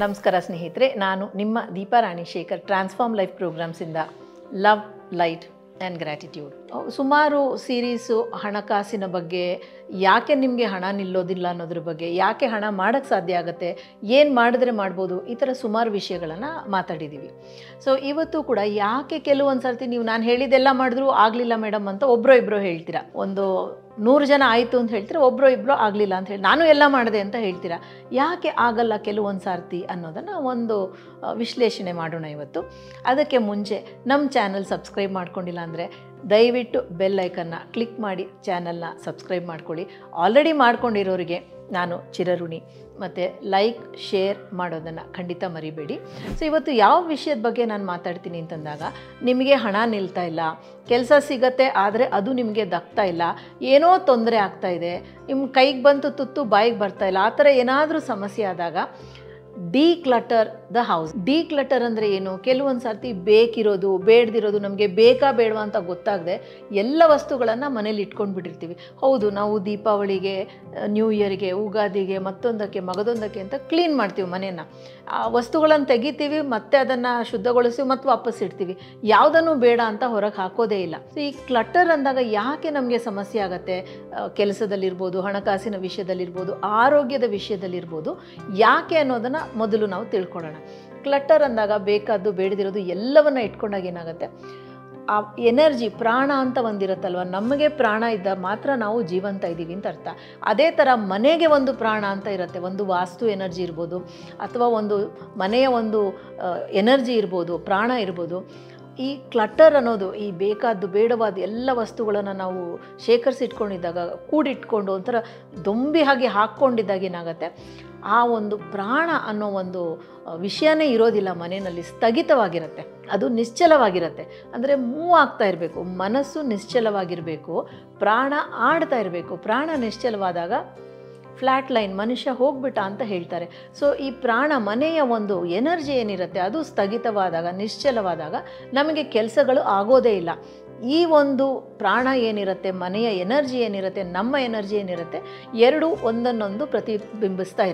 ನಮಸ್ಕಾರ ಸ್ನೇಹಿತರೆ, ನಾನು ನಿಮ್ಮ ದೀಪಾ ರಾಣಿಶೇಖರ್ ಟ್ರಾನ್ಸ್ಫಾರ್ಮ್ ಲೈಫ್ ಪ್ರೋಗ್ರಾಮ್ಸಿಂದ ಲವ್, ಲೈಟ್ ಆ್ಯಂಡ್ ಗ್ರ್ಯಾಟಿಟ್ಯೂಡ್. ಸುಮಾರು ಸೀರೀಸು ಹಣಕಾಸಿನ ಬಗ್ಗೆ, ಯಾಕೆ ನಿಮಗೆ ಹಣ ನಿಲ್ಲೋದಿಲ್ಲ ಅನ್ನೋದ್ರ ಬಗ್ಗೆ, ಯಾಕೆ ಹಣ ಮಾಡೋಕ್ಕೆ ಸಾಧ್ಯ ಆಗುತ್ತೆ, ಏನು ಮಾಡಿದ್ರೆ ಮಾಡ್ಬೋದು, ಈ ಥರ ಸುಮಾರು ವಿಷಯಗಳನ್ನು ಮಾತಾಡಿದ್ದೀವಿ. ಸೊ ಇವತ್ತು ಕೂಡ ಯಾಕೆ ಕೆಲವೊಂದು ಸರ್ತಿ ನೀವು ನಾನು ಹೇಳಿದ್ದೆಲ್ಲ ಮಾಡಿದ್ರು ಆಗಲಿಲ್ಲ ಮೇಡಮ್ ಅಂತ ಒಬ್ಬರೋ ಇಬ್ಬರೋ ಹೇಳ್ತೀರಾ. ಒಂದು 100 ಜನ ಆಯಿತು ಅಂತ ಹೇಳ್ತೀರಾ, ಒಬ್ಬರೋ ಇಬ್ಬರೋ ಆಗಲಿಲ್ಲ ಅಂತ ಹೇಳಿ ನಾನು ಎಲ್ಲ ಮಾಡಿದೆ ಅಂತ ಹೇಳ್ತೀರಾ. ಯಾಕೆ ಆಗಲ್ಲ ಕೆಲವೊಂದು ಸಾರ್ತಿ ಅನ್ನೋದನ್ನು ಒಂದು ವಿಶ್ಲೇಷಣೆ ಮಾಡೋಣ ಇವತ್ತು. ಅದಕ್ಕೆ ಮುಂಚೆ ನಮ್ಮ ಚಾನಲ್ ಸಬ್ಸ್ಕ್ರೈಬ್ ಮಾಡ್ಕೊಂಡಿಲ್ಲ ಅಂದರೆ ದಯವಿಟ್ಟು ಬೆಲ್ ಐಕನ್ನ ಕ್ಲಿಕ್ ಮಾಡಿ ಚಾನಲ್ನ ಸಬ್ಸ್ಕ್ರೈಬ್ ಮಾಡ್ಕೊಳ್ಳಿ. ಆಲ್ರೆಡಿ ಮಾಡ್ಕೊಂಡಿರೋರಿಗೆ ನಾನು ಚಿರಋಣಿ. ಮತ್ತು ಲೈಕ್, ಶೇರ್ ಮಾಡೋದನ್ನು ಖಂಡಿತ ಮರಿಬೇಡಿ. ಸೊ ಇವತ್ತು ಯಾವ ವಿಷಯದ ಬಗ್ಗೆ ನಾನು ಮಾತಾಡ್ತೀನಿ ಅಂತಂದಾಗ, ನಿಮಗೆ ಹಣ ನಿಲ್ತಾ ಇಲ್ಲ, ಕೆಲಸ ಸಿಗತ್ತೆ ಆದರೆ ಅದು ನಿಮಗೆ ದಕ್ತಾ ಇಲ್ಲ, ಏನೋ ತೊಂದರೆ ಆಗ್ತಾಯಿದೆ, ನಿಮ್ಮ ಕೈಗೆ ಬಂತು ತುತ್ತು ಬಾಯಿಗೆ ಬರ್ತಾಯಿಲ್ಲ, ಆ ಥರ ಏನಾದರೂ ಸಮಸ್ಯೆ ಆದಾಗ ಡಿಕ್ಲಟರ್ ದ ಹೌಸ್. ಡಿಕ್ಲಟರ್ ಅಂದರೆ ಏನು? ಕೆಲವೊಂದು ಸರ್ತಿ ಬೇಕಿರೋದು ಬೇಡದಿರೋದು, ನಮಗೆ ಬೇಕಾ ಬೇಡವಾ ಅಂತ ಗೊತ್ತಾಗದೆ ಎಲ್ಲ ವಸ್ತುಗಳನ್ನು ಮನೇಲಿ ಇಟ್ಕೊಂಡು ಬಿಟ್ಟಿರ್ತೀವಿ. ಹೌದು, ನಾವು ದೀಪಾವಳಿಗೆ, ನ್ಯೂ ಇಯರ್ಗೆ, ಉಗಾದಿಗೆ, ಮತ್ತೊಂದಕ್ಕೆ ಮಗದೊಂದಕ್ಕೆ ಅಂತ ಕ್ಲೀನ್ ಮಾಡ್ತೀವಿ ಮನೆಯನ್ನು. ಆ ವಸ್ತುಗಳನ್ನು ತೆಗಿತೀವಿ, ಮತ್ತೆ ಅದನ್ನು ಶುದ್ಧಗೊಳಿಸ್ತೀವಿ, ಮತ್ತು ವಾಪಸ್ ಇಡ್ತೀವಿ. ಯಾವುದನ್ನು ಬೇಡ ಅಂತ ಹೊರಗೆ ಹಾಕೋದೇ ಇಲ್ಲ. ಸೊ ಈ ಕ್ಲಟರ್ ಅಂದಾಗ ಯಾಕೆ ನಮಗೆ ಸಮಸ್ಯೆ ಆಗುತ್ತೆ? ಕೆಲಸದಲ್ಲಿರ್ಬೋದು, ಹಣಕಾಸಿನ ವಿಷಯದಲ್ಲಿರ್ಬೋದು, ಆರೋಗ್ಯದ ವಿಷಯದಲ್ಲಿರ್ಬೋದು. ಯಾಕೆ ಅನ್ನೋದನ್ನು ಮೊದಲು ನಾವು ತಿಳ್ಕೊಳ್ಳೋಣ. ಕ್ಲಟರ್ ಅಂದಾಗ ಬೇಕಾದ್ದು ಬೇಡದಿರೋದು ಎಲ್ಲವನ್ನ ಇಟ್ಕೊಂಡಾಗ ಏನಾಗುತ್ತೆ, ಆ ಎನರ್ಜಿ, ಪ್ರಾಣ ಅಂತ ಒಂದಿರುತ್ತಲ್ವ, ನಮಗೆ ಪ್ರಾಣ ಇದ್ದ ಮಾತ್ರ ನಾವು ಜೀವಂತ ಇದ್ದೀವಿ ಅಂತ ಅರ್ಥ. ಅದೇ ಥರ ಮನೆಗೆ ಒಂದು ಪ್ರಾಣ ಅಂತ ಇರುತ್ತೆ. ಒಂದು ವಾಸ್ತು ಎನರ್ಜಿ ಇರ್ಬೋದು, ಅಥವಾ ಒಂದು ಮನೆಯ ಒಂದು ಎನರ್ಜಿ ಇರ್ಬೋದು, ಪ್ರಾಣ ಇರ್ಬೋದು. ಈ ಕ್ಲಟರ್ ಅನ್ನೋದು, ಈ ಬೇಕಾದ್ದು ಬೇಡವಾದ ಎಲ್ಲ ವಸ್ತುಗಳನ್ನು ನಾವು ಶೇಖರಿಸಿಟ್ಕೊಂಡಿದ್ದಾಗ, ಕೂಡಿಟ್ಕೊಂಡು ಒಂಥರ ದೊಂಬಿ ಹಾಗೆ ಹಾಕ್ಕೊಂಡಿದ್ದಾಗ ಏನಾಗುತ್ತೆ, ಆ ಒಂದು ಪ್ರಾಣ ಅನ್ನೋ ಒಂದು ವಿಷಯನೇ ಇರೋದಿಲ್ಲ ಮನೆಯಲ್ಲಿ. ಸ್ಥಗಿತವಾಗಿರುತ್ತೆ, ಅದು ನಿಶ್ಚಲವಾಗಿರುತ್ತೆ. ಅಂದರೆ ಮೂವ್ ಆಗ್ತಾ ಇರಬೇಕು, ಮನಸ್ಸು ನಿಶ್ಚಲವಾಗಿರಬೇಕು, ಪ್ರಾಣ ಆಡ್ತಾ ಇರಬೇಕು. ಪ್ರಾಣ ನಿಶ್ಚಲವಾದಾಗ ಫ್ಲ್ಯಾಟ್ ಲೈನ್, ಮನುಷ್ಯ ಹೋಗ್ಬಿಟ್ಟ ಅಂತ ಹೇಳ್ತಾರೆ. ಸೊ ಈ ಪ್ರಾಣ, ಮನೆಯ ಒಂದು ಎನರ್ಜಿ ಏನಿರುತ್ತೆ ಅದು ಸ್ಥಗಿತವಾದಾಗ, ನಿಶ್ಚಲವಾದಾಗ ನಮಗೆ ಕೆಲಸಗಳು ಆಗೋದೇ ಇಲ್ಲ. ಈ ಒಂದು ಪ್ರಾಣ ಏನಿರುತ್ತೆ, ಮನೆಯ ಎನರ್ಜಿ ಏನಿರುತ್ತೆ, ನಮ್ಮ ಎನರ್ಜಿ ಏನಿರುತ್ತೆ, ಎರಡೂ ಒಂದನ್ನೊಂದು ಪ್ರತಿನಿಧಿಸ್ತಾ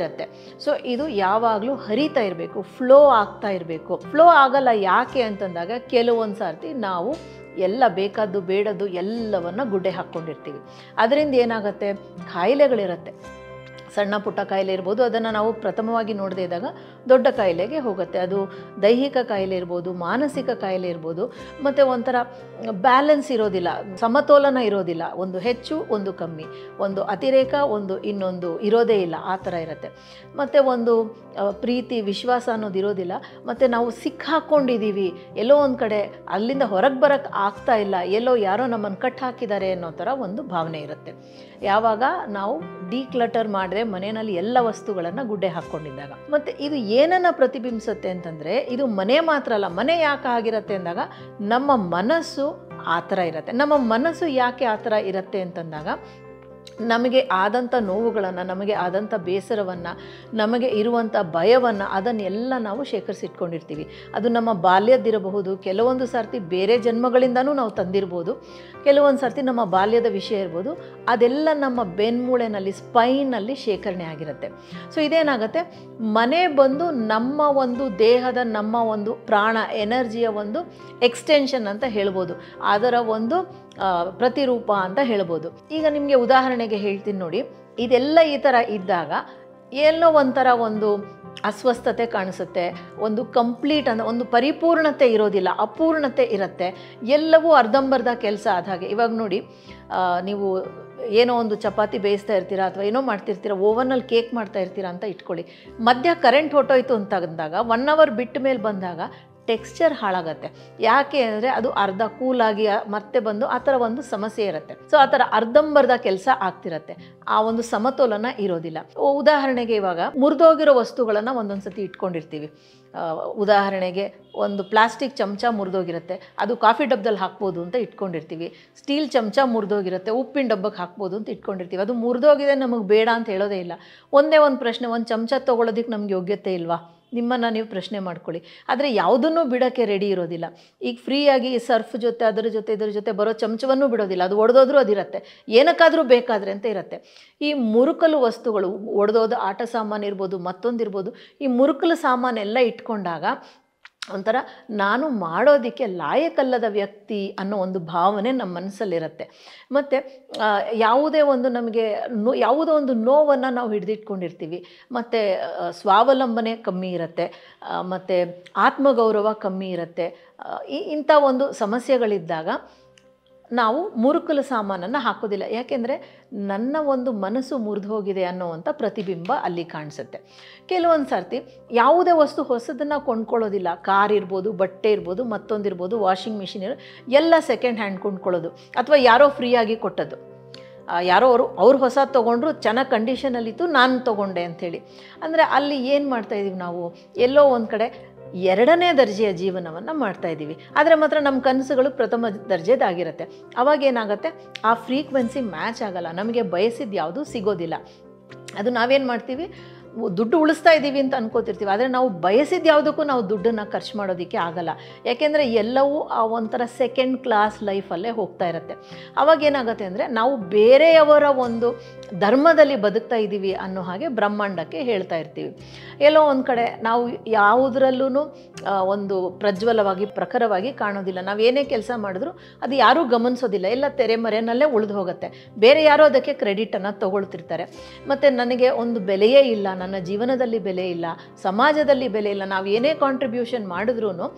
ಇರುತ್ತೆ. ಸೊ ಇದು ಯಾವಾಗಲೂ ಹರಿತಾ ಇರಬೇಕು, ಫ್ಲೋ ಆಗ್ತಾ ಇರಬೇಕು. ಫ್ಲೋ ಆಗಲ್ಲ ಯಾಕೆ ಅಂತಂದಾಗ, ಕೆಲವೊಂದು ಸಾರ್ತಿ ನಾವು ಎಲ್ಲ ಬೇಕಾದ್ದು ಬೇಡದ್ದು ಎಲ್ಲವನ್ನು ಗುಡ್ಡೆ ಹಾಕ್ಕೊಂಡಿರ್ತೀವಿ. ಅದರಿಂದ ಏನಾಗುತ್ತೆ, ಕಾಯಿಲೆಗಳಿರುತ್ತೆ. ಸಣ್ಣ ಪುಟ್ಟ ಕಾಯಿಲೆ ಇರ್ಬೋದು, ಅದನ್ನು ನಾವು ಪ್ರಥಮವಾಗಿ ನೋಡದೇ ಇದ್ದಾಗ ದೊಡ್ಡ ಕಾಯಿಲೆಗೆ ಹೋಗುತ್ತೆ. ಅದು ದೈಹಿಕ ಕಾಯಿಲೆ ಇರ್ಬೋದು, ಮಾನಸಿಕ ಕಾಯಿಲೆ ಇರ್ಬೋದು. ಮತ್ತು ಒಂಥರ ಬ್ಯಾಲೆನ್ಸ್ ಇರೋದಿಲ್ಲ, ಸಮತೋಲನ ಇರೋದಿಲ್ಲ. ಒಂದು ಹೆಚ್ಚು, ಒಂದು ಕಮ್ಮಿ, ಒಂದು ಅತಿರೇಕ, ಒಂದು ಇನ್ನೊಂದು ಇರೋದೇ ಇಲ್ಲ, ಆ ಥರ ಇರುತ್ತೆ. ಮತ್ತು ಒಂದು ಪ್ರೀತಿ, ವಿಶ್ವಾಸ ಅನ್ನೋದು ಇರೋದಿಲ್ಲ. ಮತ್ತು ನಾವು ಸಿಕ್ಕಾಕೊಂಡಿದ್ದೀವಿ ಎಲ್ಲೋ ಒಂದು ಕಡೆ, ಅಲ್ಲಿಂದ ಹೊರಗೆ ಬರೋಕ್ಕೆ ಆಗ್ತಾ ಇಲ್ಲ, ಎಲ್ಲೋ ಯಾರೋ ನಮ್ಮನ್ನು ಕಟ್ ಹಾಕಿದ್ದಾರೆ ಅನ್ನೋ ಥರ ಒಂದು ಭಾವನೆ ಇರುತ್ತೆ. ಯಾವಾಗ ನಾವು ಡಿಕ್ಲಟರ್ ಮಾಡಿದ್ರೆ, ಮನೆಯಲ್ಲಿ ಎಲ್ಲ ವಸ್ತುಗಳನ್ನು ಗುಡ್ಡೆ ಹಾಕ್ಕೊಂಡಿದ್ದಾಗ. ಮತ್ತು ಇದು ಏನನ್ನು ಪ್ರತಿಬಿಂಬಿಸುತ್ತೆ ಅಂತಂದರೆ, ಇದು ಮನೆ ಮಾತ್ರ ಅಲ್ಲ, ಮನೆ ಯಾಕೆ ಆಗಿರುತ್ತೆ ಅಂದಾಗ ನಮ್ಮ ಮನಸ್ಸು ಆ ಥರ ಇರುತ್ತೆ. ನಮ್ಮ ಮನಸ್ಸು ಯಾಕೆ ಆ ಥರ ಇರುತ್ತೆ ಅಂತಂದಾಗ, ನಮಗೆ ಆದಂಥ ನೋವುಗಳನ್ನು, ನಮಗೆ ಆದಂಥ ಬೇಸರವನ್ನು, ನಮಗೆ ಇರುವಂಥ ಭಯವನ್ನು, ಅದನ್ನೆಲ್ಲ ನಾವು ಶೇಖರಿಸಿಟ್ಕೊಂಡಿರ್ತೀವಿ. ಅದು ನಮ್ಮ ಬಾಲ್ಯದಿರಬಹುದು, ಕೆಲವೊಂದು ಸರ್ತಿ ಬೇರೆ ಜನ್ಮಗಳಿಂದನೂ ನಾವು ತಂದಿರ್ಬೋದು, ಕೆಲವೊಂದು ಸರ್ತಿ ನಮ್ಮ ಬಾಲ್ಯದ ವಿಷಯ ಇರ್ಬೋದು. ಅದೆಲ್ಲ ನಮ್ಮ ಬೆನ್ಮೂಳೆನಲ್ಲಿ, ಸ್ಪೈನಲ್ಲಿ ಶೇಖರಣೆ ಆಗಿರುತ್ತೆ. ಸೊ ಇದೇನಾಗುತ್ತೆ, ಮನೆ ಬಂದು ನಮ್ಮ ಒಂದು ದೇಹದ, ನಮ್ಮ ಒಂದು ಪ್ರಾಣ ಎನರ್ಜಿಯ ಒಂದು ಎಕ್ಸ್ಟೆನ್ಷನ್ ಅಂತ ಹೇಳ್ಬೋದು, ಅದರ ಒಂದು ಪ್ರತಿರೂಪ ಅಂತ ಹೇಳ್ಬೋದು. ಈಗ ನಿಮಗೆ ಉದಾಹರಣೆಗೆ ಹೇಳ್ತೀನಿ ನೋಡಿ. ಇದೆಲ್ಲ ಈ ಥರ ಇದ್ದಾಗ ಎಲ್ಲೋ ಒಂಥರ ಒಂದು ಅಸ್ವಸ್ಥತೆ ಕಾಣಿಸುತ್ತೆ, ಒಂದು ಕಂಪ್ಲೀಟ್ ಅಂದರೆ ಒಂದು ಪರಿಪೂರ್ಣತೆ ಇರೋದಿಲ್ಲ, ಅಪೂರ್ಣತೆ ಇರುತ್ತೆ. ಎಲ್ಲವೂ ಅರ್ಧಂಬರ್ಧ ಕೆಲಸ ಆದ ಹಾಗೆ. ಇವಾಗ ನೋಡಿ, ನೀವು ಏನೋ ಒಂದು ಚಪಾತಿ ಬೇಯಿಸ್ತಾ ಇರ್ತೀರಾ, ಅಥವಾ ಏನೋ ಮಾಡ್ತಿರ್ತೀರಾ, ಓವನಲ್ಲಿ ಕೇಕ್ ಮಾಡ್ತಾ ಇರ್ತೀರಾ ಅಂತ ಇಟ್ಕೊಳ್ಳಿ. ಮಧ್ಯ ಕರೆಂಟ್ ಹೊಟ್ಟೋಯ್ತು ಅಂತ ಅಂದಾಗ 1 ಅವರ್ ಬಿಟ್ಟ ಮೇಲೆ ಬಂದಾಗ ಟೆಕ್ಸ್ಚರ್ ಹಾಳಾಗತ್ತೆ. ಯಾಕೆ ಅಂದರೆ ಅದು ಅರ್ಧ ಕೂಲಾಗಿ ಮತ್ತೆ ಬಂದು ಆ ಥರ ಒಂದು ಸಮಸ್ಯೆ ಇರುತ್ತೆ. ಸೊ ಆ ಥರ ಅರ್ಧಂಬರ್ಧ ಕೆಲಸ ಆಗ್ತಿರತ್ತೆ, ಆ ಒಂದು ಸಮತೋಲನ ಇರೋದಿಲ್ಲ. ಉದಾಹರಣೆಗೆ ಇವಾಗ ಮುರಿದೋಗಿರೋ ವಸ್ತುಗಳನ್ನು ಒಂದೊಂದು ಸತಿ ಇಟ್ಕೊಂಡಿರ್ತೀವಿ. ಉದಾಹರಣೆಗೆ ಒಂದು ಪ್ಲಾಸ್ಟಿಕ್ ಚಮಚ ಮುರಿದೋಗಿರುತ್ತೆ, ಅದು ಕಾಫಿ ಡಬ್ಬದಲ್ಲಿ ಹಾಕ್ಬೋದು ಅಂತ ಇಟ್ಕೊಂಡಿರ್ತೀವಿ. ಸ್ಟೀಲ್ ಚಮಚ ಮುರಿದೋಗಿರುತ್ತೆ, ಉಪ್ಪಿನ ಡಬ್ಬಕ್ಕೆ ಹಾಕ್ಬೋದು ಅಂತ ಇಟ್ಕೊಂಡಿರ್ತೀವಿ. ಅದು ಮುರಿದೋಗಿದೆ, ನಮಗೆ ಬೇಡ ಅಂತ ಹೇಳೋದೇ ಇಲ್ಲ. ಒಂದೇ ಒಂದು ಪ್ರಶ್ನೆ, ಒಂದು ಚಮಚ ತೊಗೊಳೋದಕ್ಕೆ ನಮ್ಗೆ ಯೋಗ್ಯತೆ ಇಲ್ವಾ? ನಿಮ್ಮನ್ನು ನೀವು ಪ್ರಶ್ನೆ ಮಾಡ್ಕೊಳ್ಳಿ. ಆದರೆ ಯಾವುದನ್ನು ಬಿಡೋಕ್ಕೆ ರೆಡಿ ಇರೋದಿಲ್ಲ. ಈಗ ಫ್ರೀಯಾಗಿ ಸರ್ಫ್ ಜೊತೆ ಅದರ ಜೊತೆ ಇದರ ಜೊತೆ ಬರೋ ಚಮಚವನ್ನು ಬಿಡೋದಿಲ್ಲ. ಅದು ಒಡೆದೋದ್ರೂ ಅದಿರುತ್ತೆ, ಏನಕ್ಕಾದರೂ ಬೇಕಾದರೆ ಅಂತ ಇರುತ್ತೆ. ಈ ಮುರುಕಲು ವಸ್ತುಗಳು, ಒಡೆದೋದು ಆಟ ಸಾಮಾನು ಇರ್ಬೋದು, ಮತ್ತೊಂದಿರ್ಬೋದು, ಈ ಮುರುಕಲು ಸಾಮಾನೆಲ್ಲ ಇಟ್ಕೊಂಡಾಗ ಒಂಥರ ನಾನು ಮಾಡೋದಕ್ಕೆ ಲಾಯಕಲ್ಲದ ವ್ಯಕ್ತಿ ಅನ್ನೋ ಒಂದು ಭಾವನೆ ನಮ್ಮ ಮನಸ್ಸಲ್ಲಿರುತ್ತೆ. ಮತ್ತು ಯಾವುದೇ ಒಂದು ನಮಗೆ ಯಾವುದೋ ಒಂದು ನೋವನ್ನು ನಾವು ಹಿಡಿದಿಟ್ಕೊಂಡಿರ್ತೀವಿ. ಮತ್ತು ಸ್ವಾವಲಂಬನೆ ಕಮ್ಮಿ ಇರುತ್ತೆ, ಮತ್ತು ಆತ್ಮಗೌರವ ಕಮ್ಮಿ ಇರುತ್ತೆ. ಇಂಥ ಒಂದು ಸಮಸ್ಯೆಗಳಿದ್ದಾಗ ನಾವು ಮುರುಕಲು ಸಾಮಾನನ್ನು ಹಾಕೋದಿಲ್ಲ. ಯಾಕೆಂದರೆ ನನ್ನ ಒಂದು ಮನಸ್ಸು ಮುರಿದು ಹೋಗಿದೆ ಅನ್ನೋವಂಥ ಪ್ರತಿಬಿಂಬ ಅಲ್ಲಿ ಕಾಣಿಸುತ್ತೆ. ಕೆಲವೊಂದು ಸರ್ತಿ ಯಾವುದೇ ವಸ್ತು ಹೊಸದನ್ನು ಕೊಂಡ್ಕೊಳ್ಳೋದಿಲ್ಲ. ಕಾರ್ ಇರ್ಬೋದು, ಬಟ್ಟೆ ಇರ್ಬೋದು, ಮತ್ತೊಂದಿರ್ಬೋದು, ವಾಷಿಂಗ್ ಮಿಷಿನ್ ಎಲ್ಲ ಸೆಕೆಂಡ್ ಹ್ಯಾಂಡ್ ಕೊಂಡ್ಕೊಳ್ಳೋದು, ಅಥವಾ ಯಾರೋ ಫ್ರೀಯಾಗಿ ಕೊಟ್ಟದ್ದು. ಯಾರೋ ಅವ್ರು ಹೊಸ ತೊಗೊಂಡ್ರು, ಚೆನ್ನಾಗಿ ಕಂಡೀಷನಲ್ಲಿತ್ತು, ನಾನು ತೊಗೊಂಡೆ ಅಂಥೇಳಿ. ಅಂದರೆ ಅಲ್ಲಿ ಏನು ಮಾಡ್ತಾಯಿದ್ದೀವಿ ನಾವು, ಎಲ್ಲೋ ಒಂದು ಕಡೆ ಎರಡನೇ ದರ್ಜೆಯ ಜೀವನವನ್ನು ಮಾಡ್ತಾಯಿದ್ದೀವಿ. ಆದರೆ ಮಾತ್ರ ನಮ್ಮ ಕನಸುಗಳು ಪ್ರಥಮ ದರ್ಜೆದಾಗಿರುತ್ತೆ. ಅವಾಗೇನಾಗುತ್ತೆ, ಆ ಫ್ರೀಕ್ವೆನ್ಸಿ ಮ್ಯಾಚ್ ಆಗೋಲ್ಲ, ನಮಗೆ ಬಯಸಿದ್ದು ಯಾವುದೂ ಸಿಗೋದಿಲ್ಲ. ಅದು ನಾವೇನು ಮಾಡ್ತೀವಿ, ದುಡ್ಡು ಉಳಿಸ್ತಾ ಇದ್ದೀವಿ ಅಂತ ಅನ್ಕೋತಿರ್ತೀವಿ, ಆದರೆ ನಾವು ಬಯಸಿದ ಯಾವುದಕ್ಕೂ ನಾವು ದುಡ್ಡನ್ನು ಖರ್ಚು ಮಾಡೋದಕ್ಕೆ ಆಗಲ್ಲ. ಯಾಕೆಂದರೆ ಎಲ್ಲವೂ ಆ ಒಂಥರ ಸೆಕೆಂಡ್ ಕ್ಲಾಸ್ ಲೈಫಲ್ಲೇ ಹೋಗ್ತಾ ಇರುತ್ತೆ. ಅವಾಗೇನಾಗುತ್ತೆ ಅಂದರೆ ನಾವು ಬೇರೆಯವರ ಒಂದು ಧರ್ಮದಲ್ಲಿ ಬದುಕ್ತಾ ಇದ್ದೀವಿ ಅನ್ನೋ ಹಾಗೆ ಬ್ರಹ್ಮಾಂಡಕ್ಕೆ ಹೇಳ್ತಾ ಇರ್ತೀವಿ. ಎಲ್ಲೋ ಒಂದು ಕಡೆ ನಾವು ಯಾವುದರಲ್ಲೂ ಒಂದು ಪ್ರಜ್ವಲವಾಗಿ ಪ್ರಖರವಾಗಿ ಕಾಣೋದಿಲ್ಲ. ನಾವು ಏನೇ ಕೆಲಸ ಮಾಡಿದ್ರೂ ಅದು ಯಾರೂ ಗಮನಿಸೋದಿಲ್ಲ, ಎಲ್ಲ ತೆರೆಮರೆಯಲ್ಲೇ ಉಳಿದು ಹೋಗುತ್ತೆ. ಬೇರೆ ಯಾರೋ ಅದಕ್ಕೆ ಕ್ರೆಡಿಟನ್ನು ತೊಗೊಳ್ತಿರ್ತಾರೆ. ಮತ್ತು ನನಗೆ ಒಂದು ಬೆಲೆಯೇ ಇಲ್ಲ, ನನ್ನ ಜೀವನದಲ್ಲಿ ಬೆಲೆ ಇಲ್ಲ, ಸಮಾಜದಲ್ಲಿ ಬೆಲೆ ಇಲ್ಲ, ನಾವು ಏನೇ ಕಾಂಟ್ರಿಬ್ಯೂಷನ್ ಮಾಡಿದ್ರೂ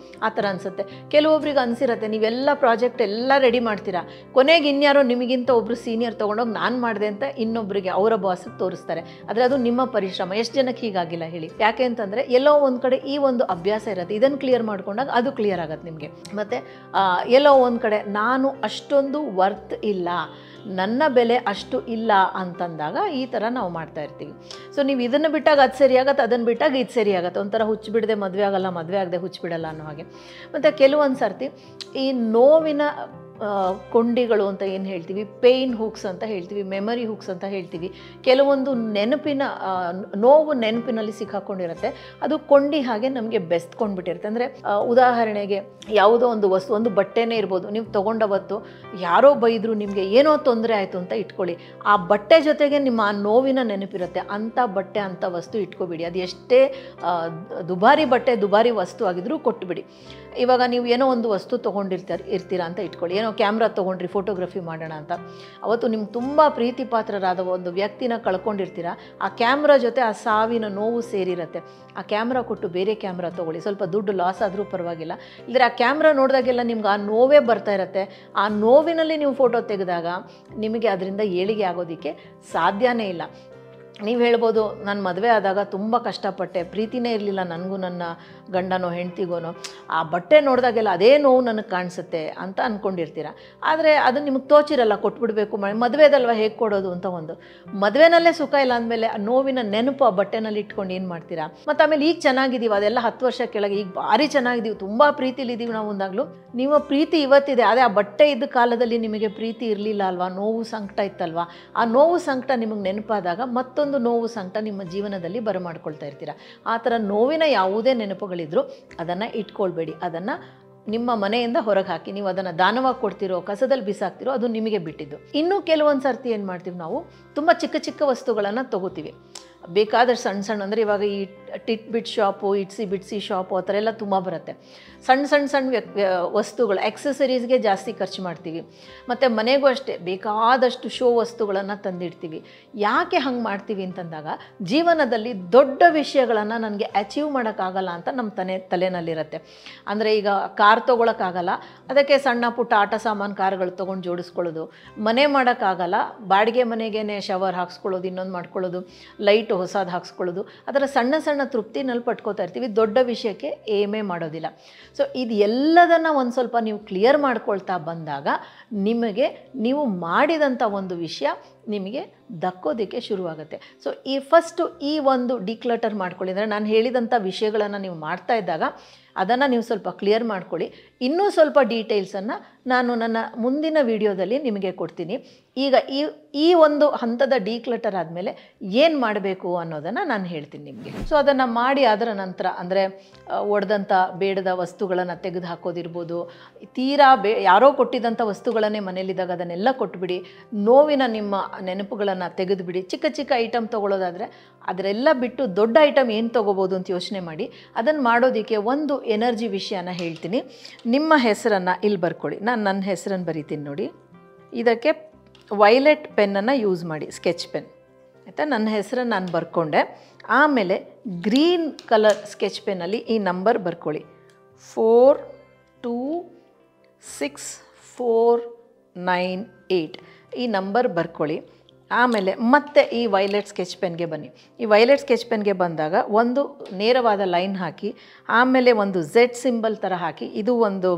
ಆ ಥರ ಅನಿಸುತ್ತೆ. ಕೆಲವೊಬ್ರಿಗೆ ಅನಿಸಿರುತ್ತೆ, ನೀವೆಲ್ಲ ಪ್ರಾಜೆಕ್ಟ್ ಎಲ್ಲ ರೆಡಿ ಮಾಡ್ತೀರಾ, ಕೊನೆಗೆ ಇನ್ಯಾರೋ ನಿಮಗಿಂತ ಒಬ್ಬರು ಸೀನಿಯರ್ ತೊಗೊಂಡೋಗಿ ನಾನು ಮಾಡಿದೆ ಅಂತ ಇನ್ನೊಬ್ಬರಿಗೆ ಅವರ ಬಾಸಿಗೆ ತೋರಿಸ್ತಾರೆ. ಆದರೆ ಅದು ನಿಮ್ಮ ಪರಿಶ್ರಮ. ಎಷ್ಟು ಜನಕ್ಕೆ ಹೀಗಾಗಿಲ್ಲ ಹೇಳಿ? ಯಾಕೆ ಅಂತಂದರೆ ಎಲ್ಲೋ ಒಂದು ಕಡೆ ಈ ಒಂದು ಅಭ್ಯಾಸ ಇರುತ್ತೆ. ಇದನ್ನು ಕ್ಲಿಯರ್ ಮಾಡ್ಕೊಂಡಾಗ ಅದು ಕ್ಲಿಯರ್ ಆಗುತ್ತೆ ನಿಮಗೆ. ಮತ್ತು ಎಲ್ಲೋ ಒಂದು ಕಡೆ ನಾನು ಅಷ್ಟೊಂದು ವರ್ತ್ ಇಲ್ಲ, ನನ್ನ ಬೆಲೆ ಅಷ್ಟು ಇಲ್ಲ ಅಂತಂದಾಗ ಈ ಥರ ನಾವು ಮಾಡ್ತಾ ಇರ್ತೀವಿ. ಸೊ ನೀವು ಇದನ್ನು ಬಿಟ್ಟಾಗ ಅದು ಸರಿ ಆಗತ್ತೆ, ಅದನ್ನು ಬಿಟ್ಟಾಗ ಇದು ಸರಿ ಆಗುತ್ತೆ. ಒಂಥರ ಹುಚ್ಚು ಬಿಡದೆ ಮದುವೆ ಆಗಲ್ಲ, ಮದುವೆ ಆಗದೆ ಹುಚ್ಚು ಬಿಡಲ್ಲ ಅನ್ನೋ ಹಾಗೆ. ಮತ್ತು ಕೆಲವೊಂದು ಸರ್ತಿ ಈ ನೋವಿನ ಕೊಂಡಿಗಳು ಅಂತ ಏನು ಹೇಳ್ತೀವಿ, ಪೇಯ್ನ್ ಹುಕ್ಸ್ ಅಂತ ಹೇಳ್ತೀವಿ, ಮೆಮರಿ ಹುಕ್ಸ್ ಅಂತ ಹೇಳ್ತೀವಿ. ಕೆಲವೊಂದು ನೆನಪಿನ ನೋವು ನೆನಪಿನಲ್ಲಿ ಸಿಕ್ಕಾಕೊಂಡಿರುತ್ತೆ, ಅದು ಕೊಂಡಿ ಹಾಗೆ ನಮಗೆ ಬೆಸ್ತ್ಕೊಂಡ್ಬಿಟ್ಟಿರುತ್ತೆ. ಅಂದರೆ ಉದಾಹರಣೆಗೆ ಯಾವುದೋ ಒಂದು ವಸ್ತು, ಒಂದು ಬಟ್ಟೆನೇ ಇರ್ಬೋದು, ನೀವು ತೊಗೊಂಡವತ್ತು ಯಾರೋ ಬೈದರು, ನಿಮಗೆ ಏನೋ ತೊಂದರೆ ಆಯಿತು ಅಂತ ಇಟ್ಕೊಳ್ಳಿ. ಆ ಬಟ್ಟೆ ಜೊತೆಗೆ ನಿಮ್ಮ ಆ ನೋವಿನ ನೆನಪಿರುತ್ತೆ. ಅಂಥ ಬಟ್ಟೆ, ಅಂಥ ವಸ್ತು ಇಟ್ಕೊಬಿಡಿ. ಅದು ಎಷ್ಟೇ ದುಬಾರಿ ಬಟ್ಟೆ, ದುಬಾರಿ ವಸ್ತು ಆಗಿದ್ರೂ ಕೊಟ್ಟುಬಿಡಿ. ಇವಾಗ ನೀವು ಏನೋ ಒಂದು ವಸ್ತು ಇರ್ತೀರಾ ಅಂತ ಇಟ್ಕೊಳ್ಳಿ. ಏನೋ ಕ್ಯಾಮ್ರಾ ತೊಗೊಂಡ್ರಿ, ಫೋಟೋಗ್ರಫಿ ಮಾಡೋಣ ಅಂತ. ಅವತ್ತು ನಿಮ್ಗೆ ತುಂಬ ಪ್ರೀತಿ ಪಾತ್ರರಾದ ಒಂದು ವ್ಯಕ್ತಿನ ಕಳ್ಕೊಂಡಿರ್ತೀರ. ಆ ಕ್ಯಾಮ್ರಾ ಜೊತೆ ಆ ಸಾವಿನ ನೋವು ಸೇರಿರುತ್ತೆ. ಆ ಕ್ಯಾಮ್ರಾ ಕೊಟ್ಟು ಬೇರೆ ಕ್ಯಾಮ್ರಾ ತೊಗೊಳ್ಳಿ, ಸ್ವಲ್ಪ ದುಡ್ಡು ಲಾಸ್ ಆದರೂ ಪರವಾಗಿಲ್ಲ. ಇಲ್ಲದ್ರೆ ಆ ಕ್ಯಾಮ್ರಾ ನೋಡಿದಾಗೆಲ್ಲ ನಿಮ್ಗೆ ಆ ನೋವೇ ಬರ್ತಾ ಇರುತ್ತೆ. ಆ ನೋವಿನಲ್ಲಿ ನೀವು ಫೋಟೋ ತೆಗೆದಾಗ ನಿಮಗೆ ಅದರಿಂದ ಏಳಿಗೆ ಆಗೋದಕ್ಕೆ ಸಾಧ್ಯನೇ ಇಲ್ಲ. ನೀವು ಹೇಳ್ಬೋದು, ನಾನು ಮದುವೆ ಆದಾಗ ತುಂಬ ಕಷ್ಟಪಟ್ಟೆ, ಪ್ರೀತಿನೇ ಇರಲಿಲ್ಲ ನನಗೂ ನನ್ನ ಗಂಡನೋ ಹೆಂಡ್ತಿಗೋನೋ, ಆ ಬಟ್ಟೆ ನೋಡಿದಾಗೆಲ್ಲ ಅದೇ ನೋವು ನನಗೆ ಕಾಣಿಸುತ್ತೆ ಅಂತ ಅಂದ್ಕೊಂಡಿರ್ತೀರ. ಆದರೆ ಅದು ನಿಮಗೆ ತೋಚಿರಲ್ಲ, ಕೊಟ್ಬಿಡ್ಬೇಕು, ಮದುವೆದಲ್ವ ಹೇಗೆ ಕೊಡೋದು ಅಂತ. ಒಂದು ಮದುವೆನಲ್ಲೇ ಸುಖ ಇಲ್ಲ ಅಂದಮೇಲೆ ಆ ನೋವಿನ ನೆನಪು ಆ ಬಟ್ಟೆನಲ್ಲಿ ಇಟ್ಕೊಂಡು ಏನು ಮಾಡ್ತೀರಾ? ಮತ್ತು ಆಮೇಲೆ ಈಗ ಚೆನ್ನಾಗಿದ್ದೀವಿ, ಅದೆಲ್ಲ 10 ವರ್ಷ ಕೆಳಗೆ, ಈಗ ಭಾರಿ ಚೆನ್ನಾಗಿದ್ದೀವಿ, ತುಂಬ ಪ್ರೀತಿಲಿದ್ದೀವಿ ನಾವು ಅಂದಾಗಲೂ ನಿಮ್ಮ ಪ್ರೀತಿ ಇವತ್ತಿದೆ. ಅದೇ ಆ ಬಟ್ಟೆ ಇದ್ದ ಕಾಲದಲ್ಲಿ ನಿಮಗೆ ಪ್ರೀತಿ ಇರಲಿಲ್ಲ ಅಲ್ವಾ, ನೋವು ಸಂಕಟ ಇತ್ತಲ್ವ. ಆ ನೋವು ಸಂಕಟ ನಿಮಗೆ ನೆನಪಾದಾಗ ಮತ್ತೊಂದು ನೋವು ಸಂಕಟ ನಿಮ್ಮ ಜೀವನದಲ್ಲಿ ಬರಮಾಡ್ಕೊಳ್ತಾ ಇರ್ತೀರ. ಆ ಥರ ನೋವಿನ ಯಾವುದೇ ನೆನಪುಗಳಿದ್ರೂ ಅದನ್ನು ಇಟ್ಕೊಳ್ಬೇಡಿ. ಅದನ್ನು ನಿಮ್ಮ ಮನೆಯಿಂದ ಹೊರಗೆ ಹಾಕಿ, ನೀವು ಅದನ್ನು ದಾನವಾಗಿ ಕೊಡ್ತಿರೋ, ಕಸದಲ್ಲಿ ಬಿಸಾಕ್ತಿರೋ, ಅದು ನಿಮಗೆ ಬಿಟ್ಟಿದ್ದು. ಇನ್ನೂ ಕೆಲವೊಂದು ಸರ್ತಿ ಏನು ಮಾಡ್ತೀವಿ ನಾವು, ತುಂಬ ಚಿಕ್ಕ ಚಿಕ್ಕ ವಸ್ತುಗಳನ್ನು ತೊಗೋತೀವಿ. ಬೇಕಾದಷ್ಟು ಸಣ್ಣ ಸಣ್ಣ, ಅಂದರೆ ಇವಾಗ ಈ ಟಿಟ್ ಬಿಟ್ ಶಾಪು, ಇಟ್ಸಿ ಬಿಡ್ಸಿ ಶಾಪು ಆ ಥರ ಎಲ್ಲ ತುಂಬ ಬರುತ್ತೆ. ಸಣ್ಣ ಸಣ್ಣ ಸಣ್ಣ ವಸ್ತುಗಳು, ಆಕ್ಸೆಸರೀಸ್ಗೆ ಜಾಸ್ತಿ ಖರ್ಚು ಮಾಡ್ತೀವಿ. ಮತ್ತು ಮನೆಗೂ ಅಷ್ಟೇ ಬೇಕಾದಷ್ಟು ಶೋ ವಸ್ತುಗಳನ್ನು ತಂದಿಡ್ತೀವಿ. ಯಾಕೆ ಹಂಗೆ ಮಾಡ್ತೀವಿ ಅಂತಂದಾಗ, ಜೀವನದಲ್ಲಿ ದೊಡ್ಡ ವಿಷಯಗಳನ್ನು ನನಗೆ ಅಚೀವ್ ಮಾಡೋಕ್ಕಾಗಲ್ಲ ಅಂತ ನಮ್ಮ ತಲೆನಲ್ಲಿರುತ್ತೆ. ಅಂದರೆ ಈಗ ಕಾರ್ ತೊಗೊಳಕ್ಕಾಗಲ್ಲ, ಅದಕ್ಕೆ ಸಣ್ಣ ಪುಟ್ಟ ಆಟ ಸಾಮಾನು ಕಾರುಗಳು ತೊಗೊಂಡು ಜೋಡಿಸ್ಕೊಳ್ಳೋದು. ಮನೆ ಮಾಡೋಕ್ಕಾಗಲ್ಲ, ಬಾಡಿಗೆ ಮನೆಗೇ ಶವರ್ ಹಾಕ್ಸ್ಕೊಳ್ಳೋದು, ಇನ್ನೊಂದು ಮಾಡ್ಕೊಳ್ಳೋದು, ಲೈಟು ಹೊಸದು ಹಾಕ್ಸ್ಕೊಳ್ಳೋದು. ಅದರ ಸಣ್ಣ ಸಣ್ಣ ತೃಪ್ತಿನಲ್ಲಿ ಪಟ್ಕೋತಾ ಇರ್ತೀವಿ, ದೊಡ್ಡ ವಿಷಯಕ್ಕೆ ಏಮೇ ಮಾಡೋದಿಲ್ಲ. ಸೊ ಇದು ಎಲ್ಲದನ್ನು ಒಂದು ಸ್ವಲ್ಪ ನೀವು ಕ್ಲಿಯರ್ ಮಾಡ್ಕೊಳ್ತಾ ಬಂದಾಗ ನಿಮಗೆ ನೀವು ಮಾಡಿದಂಥ ಒಂದು ವಿಷಯ ನಿಮಗೆ ದಕ್ಕೋದಕ್ಕೆ ಶುರುವಾಗುತ್ತೆ. ಸೊ ಈ ಫಸ್ಟು ಈ ಒಂದು ಡಿಕ್ಲಟರ್ ಮಾಡ್ಕೊಳ್ಳಿ. ಅಂದರೆ ನಾನು ಹೇಳಿದಂಥ ವಿಷಯಗಳನ್ನು ನೀವು ಮಾಡ್ತಾ ಇದ್ದಾಗ ಅದನ್ನು ನೀವು ಸ್ವಲ್ಪ ಕ್ಲಿಯರ್ ಮಾಡ್ಕೊಳ್ಳಿ. ಇನ್ನೂ ಸ್ವಲ್ಪ ಡೀಟೇಲ್ಸನ್ನು ನಾನು ನನ್ನ ಮುಂದಿನ ವಿಡಿಯೋದಲ್ಲಿ ನಿಮಗೆ ಕೊಡ್ತೀನಿ. ಈಗ ಈ ಒಂದು ಹಂತದ ಡಿಕ್ಲಟರ್ ಆದಮೇಲೆ ಏನು ಮಾಡಬೇಕು ಅನ್ನೋದನ್ನು ನಾನು ಹೇಳ್ತೀನಿ ನಿಮಗೆ. ಸೊ ಅದನ್ನು ಮಾಡಿ ಅದರ ನಂತರ ಅಂದರೆ ಒಡೆದಂಥ ಬೇಡದ ವಸ್ತುಗಳನ್ನು ತೆಗೆದು ಹಾಕೋದಿರ್ಬೋದು, ತೀರಾ ಯಾರೋ ಕೊಟ್ಟಿದ್ದಂಥ ವಸ್ತುಗಳನ್ನೇ ಮನೇಲಿದ್ದಾಗ ಅದನ್ನೆಲ್ಲ ಕೊಟ್ಬಿಡಿ, ನೋವಿನ ನಿಮ್ಮ ನೆನಪುಗಳನ್ನು ತೆಗೆದುಬಿಡಿ. ಚಿಕ್ಕ ಚಿಕ್ಕ ಐಟಮ್ ತೊಗೊಳ್ಳೋದಾದರೆ ಅದರೆಲ್ಲ ಬಿಟ್ಟು ದೊಡ್ಡ ಐಟಮ್ ಏನು ತೊಗೋಬೋದು ಅಂತ ಯೋಚನೆ ಮಾಡಿ. ಅದನ್ನು ಮಾಡೋದಕ್ಕೆ ಒಂದು ಎನರ್ಜಿ ವಿಷಯನ ಹೇಳ್ತೀನಿ. ನಿಮ್ಮ ಹೆಸರನ್ನು ಇಲ್ಲಿ ಬರ್ಕೊಳ್ಳಿ. ನಾನು ನನ್ನ ಹೆಸರನ್ನು ಬರಿತೀನಿ ನೋಡಿ. ಇದಕ್ಕೆ ವೈಲೆಟ್ ಪೆನ್ನನ್ನು ಯೂಸ್ ಮಾಡಿ, ಸ್ಕೆಚ್ ಪೆನ್ ಆಯಿತಾ. ನನ್ನ ಹೆಸರನ್ನು ನಾನು ಬರ್ಕೊಂಡೆ. ಆಮೇಲೆ ಗ್ರೀನ್ ಕಲರ್ ಸ್ಕೆಚ್ ಪೆನ್ನಲ್ಲಿ ಈ ನಂಬರ್ ಬರ್ಕೊಳ್ಳಿ, 42648 ಈ ನಂಬರ್ ಬರ್ಕೊಳ್ಳಿ. ಆಮೇಲೆ ಮತ್ತೆ ಈ ವೈಲೆಟ್ ಸ್ಕೆಚ್ ಪೆನ್ಗೆ ಬನ್ನಿ. ಈ ವೈಲೆಟ್ ಸ್ಕೆಚ್ ಪೆನ್ಗೆ ಬಂದಾಗ ಒಂದು ನೇರವಾದ ಲೈನ್ ಹಾಕಿ, ಆಮೇಲೆ ಒಂದು Z ಸಿಂಬಲ್ ಥರ ಹಾಕಿ, ಇದು ಒಂದು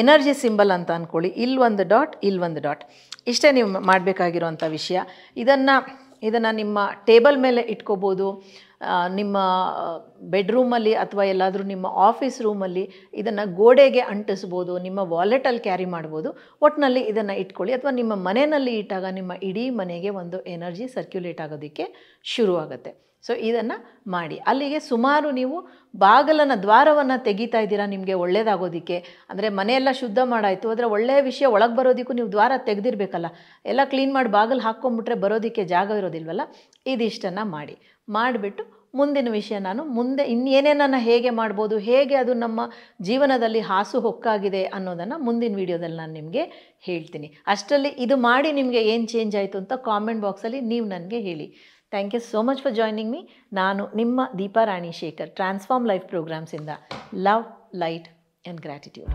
ಎನರ್ಜಿ ಸಿಂಬಲ್ ಅಂತ ಅಂದ್ಕೊಳ್ಳಿ. ಇಲ್ಲೊಂದು ಡಾಟ್, ಇಲ್ಲೊಂದು ಡಾಟ್. ಇಷ್ಟೇ ನೀವು ಮಾಡಬೇಕಾಗಿರೋಂಥ ವಿಷಯ. ಇದನ್ನು ನಿಮ್ಮ ಟೇಬಲ್ ಮೇಲೆ ಇಟ್ಕೋಬೋದು, ನಿಮ್ಮ ಬೆಡ್ರೂಮಲ್ಲಿ ಅಥವಾ ಎಲ್ಲಾದರೂ ನಿಮ್ಮ ಆಫೀಸ್ ರೂಮಲ್ಲಿ ಇದನ್ನು ಗೋಡೆಗೆ ಅಂಟಿಸ್ಬೋದು, ನಿಮ್ಮ ವಾಲೆಟಲ್ಲಿ ಕ್ಯಾರಿ ಮಾಡ್ಬೋದು. ಒಟ್ಟಿನಲ್ಲಿ ಇದನ್ನು ಇಟ್ಕೊಳ್ಳಿ. ಅಥವಾ ನಿಮ್ಮ ಮನೆಯಲ್ಲಿ ಇಟ್ಟಾಗ ನಿಮ್ಮ ಇಡೀ ಮನೆಗೆ ಒಂದು ಎನರ್ಜಿ ಸರ್ಕ್ಯುಲೇಟ್ ಆಗೋದಕ್ಕೆ ಶುರುವಾಗುತ್ತೆ. ಸೊ ಇದನ್ನು ಮಾಡಿ. ಅಲ್ಲಿಗೆ ಸುಮಾರು ನೀವು ದ್ವಾರವನ್ನು ತೆಗಿತಾ ಇದ್ದೀರಾ ನಿಮಗೆ ಒಳ್ಳೆಯದಾಗೋದಕ್ಕೆ. ಅಂದರೆ ಮನೆಯೆಲ್ಲ ಶುದ್ಧ ಮಾಡಾಯಿತು, ಅದರ ಒಳ್ಳೆಯ ವಿಷಯ ಒಳಗೆ ಬರೋದಕ್ಕೂ ನೀವು ದ್ವಾರ ತೆಗೆದಿರಬೇಕಲ್ಲ. ಎಲ್ಲ ಕ್ಲೀನ್ ಮಾಡಿ ಬಾಗಿಲು ಹಾಕ್ಕೊಂಬಿಟ್ರೆ ಬರೋದಕ್ಕೆ ಜಾಗ ಇರೋದಿಲ್ವಲ್ಲ. ಇದಿಷ್ಟನ್ನು ಮಾಡಿಬಿಟ್ಟು ಮುಂದಿನ ವಿಷಯ ನಾನು ಮುಂದೆ ಇನ್ನೇನೇನನ್ನು ಹೇಗೆ ಮಾಡ್ಬೋದು, ಹೇಗೆ ಅದು ನಮ್ಮ ಜೀವನದಲ್ಲಿ ಹಾಸು ಹೊಕ್ಕಾಗಿದೆ ಅನ್ನೋದನ್ನು ಮುಂದಿನ ವೀಡಿಯೋದಲ್ಲಿ ನಾನು ನಿಮಗೆ ಹೇಳ್ತೀನಿ. ಅಷ್ಟರಲ್ಲಿ ಇದು ಮಾಡಿ ನಿಮಗೆ ಏನು ಚೇಂಜ್ ಆಯಿತು ಅಂತ ಕಾಮೆಂಟ್ ಬಾಕ್ಸಲ್ಲಿ ನೀವು ನನಗೆ ಹೇಳಿ. Thank you so much for joining me. ನಾನು ನಿಮ್ಮ ದೀಪಾ ರಾಣಿ ಶೇಖರ್, ಟ್ರಾನ್ಸ್ಫಾರ್ಮ್ ಲೈಫ್ ಪ್ರೋಗ್ರಾಮ್ಸಿಂದ. Love, light and gratitude.